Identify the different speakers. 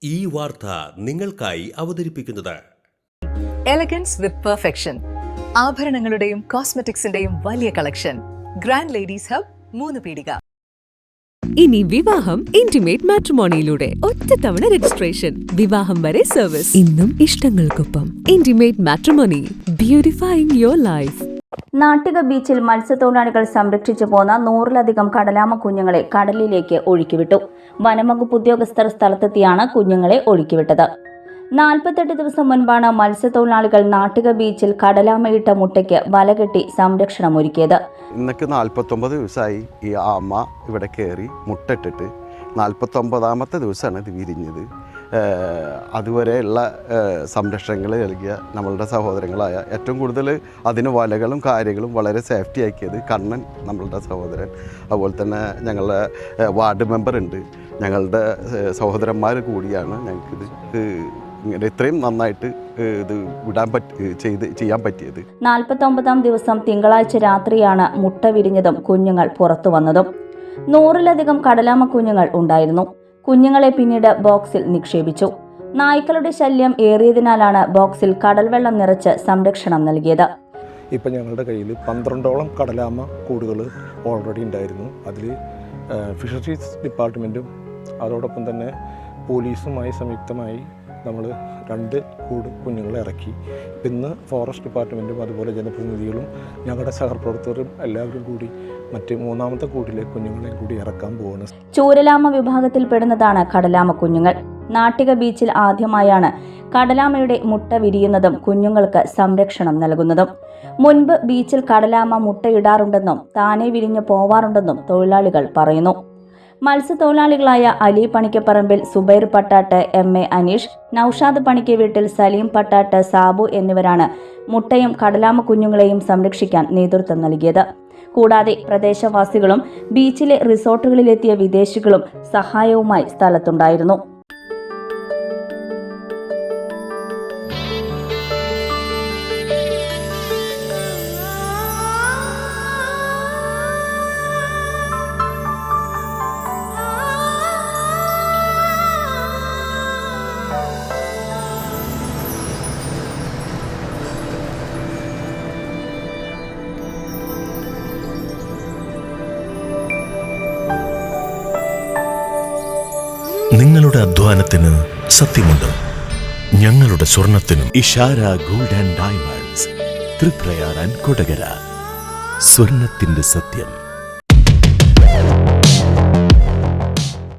Speaker 1: ഈ വാർത്ത നിങ്ങൾക്കായി അവതരിപ്പിക്കുന്നത്
Speaker 2: എലഗൻസ് വിത്ത് പെർഫെക്ഷൻ, ആഭരണങ്ങളുടെയും കോസ്മെറ്റിക്സിന്റെയും വലിയ കളക്ഷൻ. ഗ്രാൻഡ് ലേഡീസ് ഹബ്, 3 പീടിക.
Speaker 3: ഇനി വിവാഹം ഇന്റിമേറ്റ് മാട്രിമോണിയിലൂടെ ഒറ്റത്തവണ രജിസ്ട്രേഷൻ, വിവാഹം വരെ സർവീസ്. ഇന്നും ഇഷ്ടങ്ങൾക്കൊപ്പം Intimate Matrimony, beautifying your life.
Speaker 4: Nattika ബീച്ചിൽ മത്സ്യത്തൊഴിലാളികൾ സംരക്ഷിച്ചു പോന്ന 100-ലധികം കടലാമ കുഞ്ഞുങ്ങളെ കടലിലേക്ക് ഒഴുക്കിവിട്ടു. വനംവകുപ്പ് ഉദ്യോഗസ്ഥർ സ്ഥലത്തെത്തിയാണ് കുഞ്ഞുങ്ങളെ ഒഴുക്കിവിട്ടത്. 48 ദിവസം മുൻപാണ് മത്സ്യത്തൊഴിലാളികൾ നാട്ടിക ബീച്ചിൽ കടലാമയിട്ട മുട്ടയ്ക്ക് വലകെട്ടി സംരക്ഷണമൊരുക്കിയത്.
Speaker 5: ഇന്നൊക്കെ 49 ദിവസമായി ഈ ആമ ഇവിടെ കയറി മുട്ടയിട്ടിട്ട്. 49ാമത്തെ ദിവസമാണ് ഇത് വിരിഞ്ഞത്. അതുവരെയുള്ള സംരക്ഷണങ്ങൾ നൽകിയ നമ്മളുടെ സഹോദരങ്ങളായ ഏറ്റവും കൂടുതൽ അതിന് വലകളും കാര്യങ്ങളും വളരെ സേഫ്റ്റി ആക്കിയത് കണ്ണൻ, നമ്മളുടെ സഹോദരൻ. അതുപോലെ തന്നെ ഞങ്ങളുടെ വാർഡ് മെമ്പർ ഉണ്ട്. ഞങ്ങളുടെ സഹോദരന്മാർ കൂടിയാണ് ഞങ്ങൾക്കിത് ഇങ്ങനെ ഇത്രയും നന്നായിട്ട് ഇത് ചെയ്യാൻ പറ്റിയത്.
Speaker 4: 49ാം ദിവസം തിങ്കളാഴ്ച രാത്രിയാണ് മുട്ട വിരിഞ്ഞതും കുഞ്ഞുങ്ങൾ പുറത്തു വന്നതും. 100-ലധികം കടലാമ കുഞ്ഞുങ്ങൾ ഉണ്ടായിരുന്നു. കുഞ്ഞുങ്ങളെ പിന്നീട് ബോക്സിൽ നിക്ഷേപിച്ചു. നായ്ക്കളുടെ ശല്യം ഏറിയതിനാലാണ് ബോക്സിൽ കടൽ വെള്ളം നിറച്ച് സംരക്ഷണം നൽകിയത്.
Speaker 6: ഇപ്പം ഞങ്ങളുടെ കയ്യിൽ 12ഓളം കടലാമ കൂടുകൾ ഓൾറെഡി ഉണ്ടായിരുന്നു. അതിൽ ഫിഷറീസ് ഡിപ്പാർട്ട്മെൻറ്റും അതോടൊപ്പം തന്നെ പോലീസുമായി സംയുക്തമായി നമ്മൾ 2 കൂട് കുഞ്ഞുങ്ങളെ ഇറക്കി. ഇന്ന് ഫോറസ്റ്റ് ഡിപ്പാർട്ട്മെൻറ്റും അതുപോലെ ജനപ്രതിനിധികളും ഞങ്ങളുടെ സഹപ്രവർത്തകരും എല്ലാവരും കൂടി മറ്റ് 3ാമത്തെ കൂട്ടിലെ കുഞ്ഞുങ്ങളെയും കൂടി ഇറക്കാൻ പോവാണ്.
Speaker 4: ചൂരലാമ വിഭാഗത്തിൽപ്പെടുന്നതാണ് കടലാമ കുഞ്ഞുങ്ങൾ. നാട്ടിക ബീച്ചിൽ ആദ്യമായാണ് കടലാമയുടെ മുട്ട വിരിയുന്നതും കുഞ്ഞുങ്ങൾക്ക് സംരക്ഷണം നൽകുന്നതും. മുൻപ് ബീച്ചിൽ കടലാമ മുട്ടയിടാറുണ്ടെന്നും താനെ വിരിഞ്ഞു പോവാറുണ്ടെന്നും തൊഴിലാളികൾ പറയുന്നു. മത്സ്യത്തൊഴിലാളികളായ അലി പണിക്കപ്പറമ്പിൽ, സുബൈർ പട്ടാട്ട്, MA അനീഷ്, നൌഷാദ് പണിക്ക് വീട്ടിൽ സലീം പട്ടാട്ട്, സാബു എന്നിവരാണ് മുട്ടയും കടലാമ കുഞ്ഞുങ്ങളെയും സംരക്ഷിക്കാൻ നേതൃത്വം നൽകിയത്. കൂടാതെ പ്രദേശവാസികളും ബീച്ചിലെ റിസോർട്ടുകളിലെത്തിയ വിദേശികളും സഹായവുമായി സ്ഥലത്തുണ്ടായിരുന്നു.
Speaker 1: നിങ്ങളുടെ അധ്വാനത്തിന് സത്യമുണ്ട്. ഞങ്ങളുടെ സ്വർണത്തിനും Ishara gold and diamonds, Triprayar and Kodakara. സ്വർണത്തിന്റെ സത്യം.